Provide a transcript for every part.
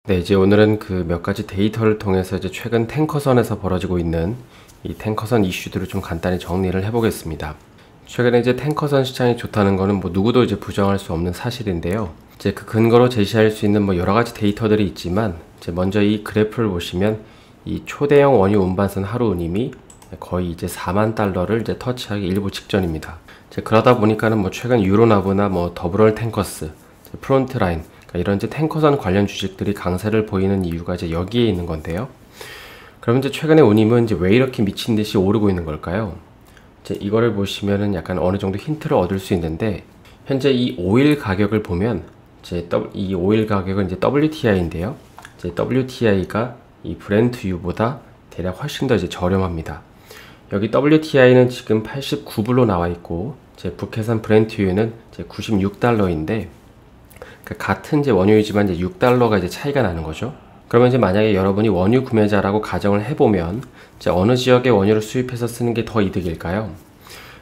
네, 이제 오늘은 그 몇 가지 데이터를 통해서 이제 최근 탱커선에서 벌어지고 있는 이 탱커선 이슈들을 좀 간단히 정리를 해보겠습니다. 최근에 이제 탱커선 시장이 좋다는 거는 뭐 누구도 이제 부정할 수 없는 사실인데요. 이제 그 근거로 제시할 수 있는 뭐 여러 가지 데이터들이 있지만, 이제 먼저 이 그래프를 보시면 이 초대형 원유 운반선 하루 운임이 거의 이제 4만 달러를 이제 터치하기 일부 직전입니다. 이제 그러다 보니까는 뭐 최근 유로나브나 뭐 더블월 탱커스, 프론트라인, 이런 이제 탱커선 관련 주식들이 강세를 보이는 이유가 이제 여기에 있는 건데요. 그럼 이제 최근에 운임은 이제 왜 이렇게 미친 듯이 오르고 있는 걸까요? 이제 이거를 보시면은 약간 어느 정도 힌트를 얻을 수 있는데, 현재 이 오일 가격을 보면 이제 이 오일 가격은 이제 WTI인데요. 이제 WTI가 이 브렌트유보다 대략 훨씬 더 이제 저렴합니다. 여기 WTI는 지금 89불로 나와 있고, 이제 북해산 브렌트유는 이제 96달러인데, 같은 이제 원유이지만 이제 6달러가 이제 차이가 나는 거죠. 그러면 이제 만약에 여러분이 원유 구매자라고 가정을 해보면 이제 어느 지역의 원유를 수입해서 쓰는 게 더 이득일까요?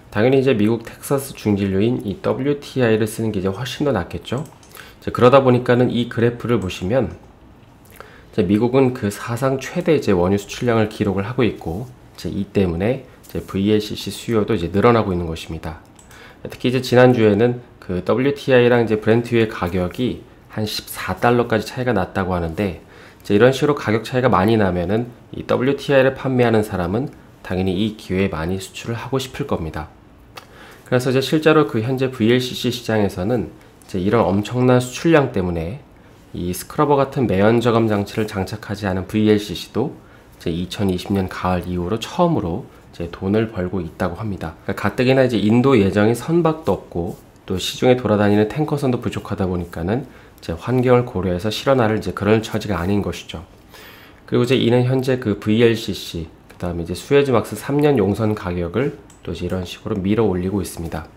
당연히 이제 미국 텍사스 중진료인 이 WTI를 쓰는 게 이제 훨씬 더 낫겠죠. 이제 그러다 보니까는 이 그래프를 보시면 이제 미국은 그 사상 최대 이제 원유 수출량을 기록을 하고 있고, 이제 이 때문에 이제 VLCC 수요도 이제 늘어나고 있는 것입니다. 특히 이제 지난주에는 그 WTI랑 이제 브렌트유의 가격이 한 14달러까지 차이가 났다고 하는데, 이제 이런 식으로 가격 차이가 많이 나면은 이 WTI를 판매하는 사람은 당연히 이 기회에 많이 수출을 하고 싶을 겁니다. 그래서 이제 실제로 그 현재 VLCC 시장에서는 이제 이런 엄청난 수출량 때문에 이 스크러버 같은 매연 저감 장치를 장착하지 않은 VLCC도 이제 2020년 가을 이후로 처음으로 이제 돈을 벌고 있다고 합니다. 그러니까 가뜩이나 이제 인도 예정인 선박도 없고 또 시중에 돌아다니는 탱커선도 부족하다 보니까는 이제 환경을 고려해서 실어나를 이제 그런 처지가 아닌 것이죠. 그리고 이제 이는 현재 그 VLCC, 그 다음에 이제 수에즈막스 3년 용선 가격을 또 이제 이런 식으로 밀어 올리고 있습니다.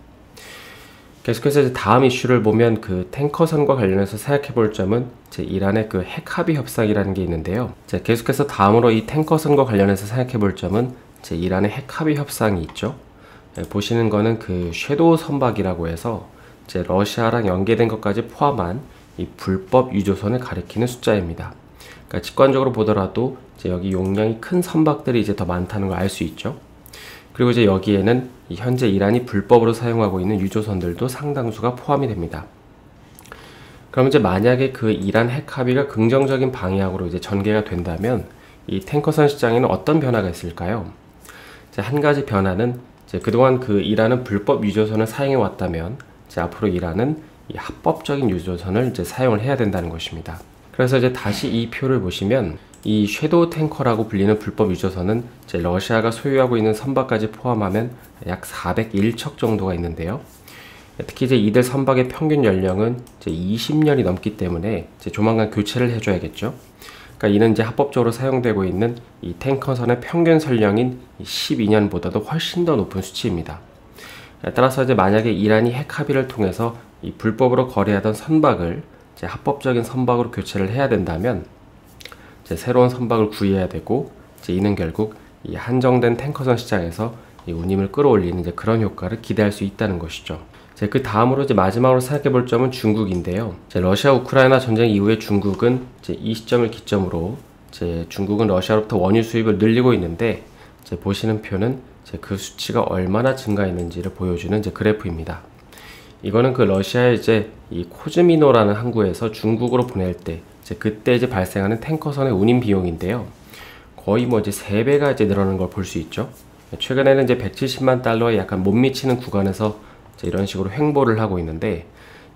계속해서 이제 다음 이슈를 보면 그 탱커선과 관련해서 생각해 볼 점은 이제 이란의 그 핵 합의 협상이라는 게 있는데요. 이제 계속해서 다음으로 이 탱커선과 관련해서 생각해 볼 점은 이제 이란의 핵 합의 협상이 있죠. 보시는 거는 그 섀도우 선박이라고 해서 이제 러시아랑 연계된 것까지 포함한 이 불법 유조선을 가리키는 숫자입니다. 그러니까 직관적으로 보더라도 이제 여기 용량이 큰 선박들이 이제 더 많다는 걸 알 수 있죠. 그리고 이제 여기에는 이 현재 이란이 불법으로 사용하고 있는 유조선들도 상당수가 포함이 됩니다. 그럼 이제 만약에 그 이란 핵 합의가 긍정적인 방향으로 이제 전개가 된다면 이 탱커선 시장에는 어떤 변화가 있을까요? 이제 한 가지 변화는 이제 그동안 그 이란은 불법 유조선을 사용해 왔다면 이제 앞으로 이란은 이 합법적인 유조선을 이제 사용을 해야 된다는 것입니다. 그래서 이제 다시 이 표를 보시면 이 섀도우 탱커라고 불리는 불법 유조선은 이제 러시아가 소유하고 있는 선박까지 포함하면 약 401척 정도가 있는데요. 특히 이제 이들 선박의 평균 연령은 이제 20년이 넘기 때문에 이제 조만간 교체를 해줘야겠죠. 그러니까 이는 이제 합법적으로 사용되고 있는 이 탱커선의 평균 선령인 12년보다도 훨씬 더 높은 수치입니다. 따라서 이제 만약에 이란이 핵 합의를 통해서 이 불법으로 거래하던 선박을 이제 합법적인 선박으로 교체를 해야 된다면 이제 새로운 선박을 구해야 되고, 이제 이는 결국 이 한정된 탱커선 시장에서 이 운임을 끌어올리는 이제 그런 효과를 기대할 수 있다는 것이죠. 이제 그 다음으로 이제 마지막으로 생각해 볼 점은 중국인데요. 이제 러시아 우크라이나 전쟁 이후에 중국은 이제 이 시점을 기점으로 이제 중국은 러시아로부터 원유 수입을 늘리고 있는데, 이제 보시는 표는 이제 그 수치가 얼마나 증가했는지를 보여주는 이제 그래프입니다. 이거는 그 러시아의 이제 이 코즈미노라는 항구에서 중국으로 보낼 때 이제 그때 이제 발생하는 탱커선의 운임 비용인데요. 거의 뭐 이제 3배가 이제 늘어나는 걸 볼 수 있죠. 최근에는 이제 170만 달러에 약간 못 미치는 구간에서 이제 이런 식으로 횡보를 하고 있는데,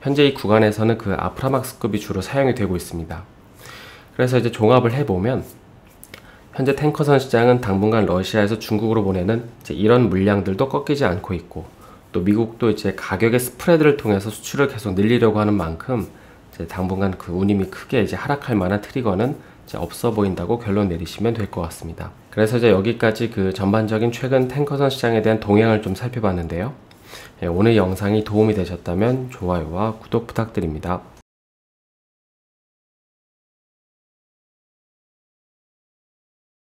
현재 이 구간에서는 그 아프라막스급이 주로 사용이 되고 있습니다. 그래서 이제 종합을 해보면 현재 탱커선 시장은 당분간 러시아에서 중국으로 보내는 이제 이런 물량들도 꺾이지 않고 있고, 또 미국도 이제 가격의 스프레드를 통해서 수출을 계속 늘리려고 하는 만큼 이제 당분간 그 운임이 크게 이제 하락할 만한 트리거는 이제 없어 보인다고 결론 내리시면 될 것 같습니다. 그래서 이제 여기까지 그 전반적인 최근 탱커선 시장에 대한 동향을 좀 살펴봤는데요. 오늘 영상이 도움이 되셨다면 좋아요와 구독 부탁드립니다.